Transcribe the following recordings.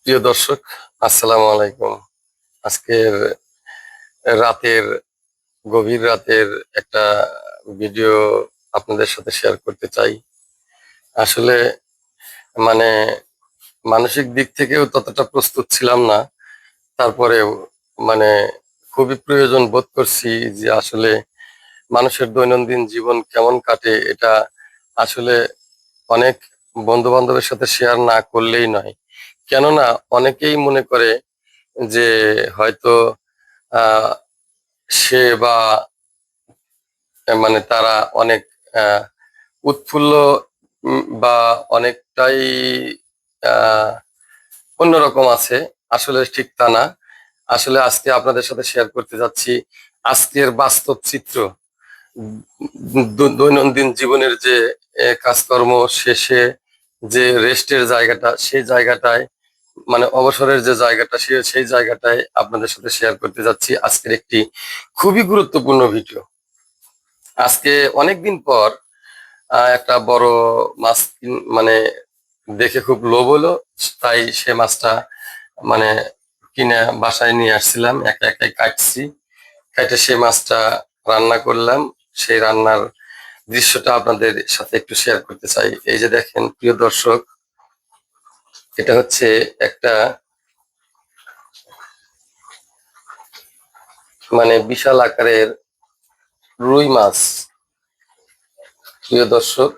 প্রিয় দর্শক, আসসালামু আলাইকুম। আজকের রাতের গভীর রাতের একটা ভিডিও আপনাদের সাথে শেয়ার করতে চাই। আসলে মানে মানসিক দিক থেকেও ততটা প্রস্তুত ছিলাম না। তারপরেও মানে খুবই প্রয়োজন বোধ করছি যে আসলে মানুষের দৈনন্দিন জীবন কেমন কাটে এটা আসলে অনেক বন্ধু-বান্ধবের সাথে শেয়ার না করলেই নয়। কেননা অনেকেই মনে করে যে হয়তো আ সে বা মানে তারা অনেক আ উৎফুল্ল বা অনেকটাই আ অন্যরকম আছে। আসলে ঠিক তা না। আসলে আজকে আপনাদের সাথে শেয়ার করতে যাচ্ছি আজকের বাস্তব চিত্র। দৈনন্দিন জীবনের যে কাজকর্ম শেষে যে রেস্টের জায়গাটা, সেই জায়গাটায় মানে অবসরের যে জায়গাটা সেই জায়গাটায় আপনাদের সাথে শেয়ার করতে যাচ্ছি আজকের একটি খুবই গুরুত্বপূর্ণ ভিডিও। আজকে অনেকদিন পর একটা বড় মাছ মানে দেখে খুব লোভ হলো। তাই সে মাছটা মানে কিনে বাসায় নিয়ে আসছিলাম। একা একাই কাটছি। কেটে সেই মাছটা রান্না করলাম। সেই রান্নার দৃশ্যটা আপনাদের সাথে একটু শেয়ার করতে চাই। এই যে দেখেন প্রিয় দর্শক, এটা হচ্ছে একটা মানে বিশাল আকারের রুই মাছ। প্রিয় দর্শক,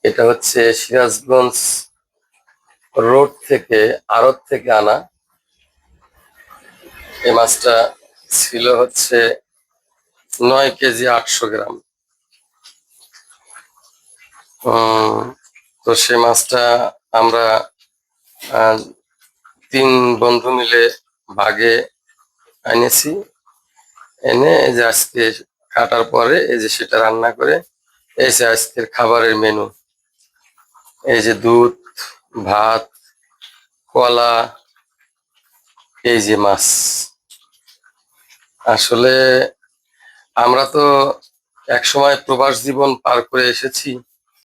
এটা হচ্ছে সিরাজগঞ্জ রোড থেকে আড়ত থেকে আনা। এই মাছটা ছিল হচ্ছে 9 কেজি 800 গ্রাম। তো সে মাছটা আমরা আহ, 3 বন্ধু মিলে ভাগে এনেছি। এনে এই যে আজকে কাটার পরে এই যে সেটা রান্না করে এই যে আজকের খাবারের মেনু। এই যে দুধ, ভাত, কলা, এই যে মাছ। আসলে আমরা তো একসময় প্রবাস জীবন পার করে এসেছি।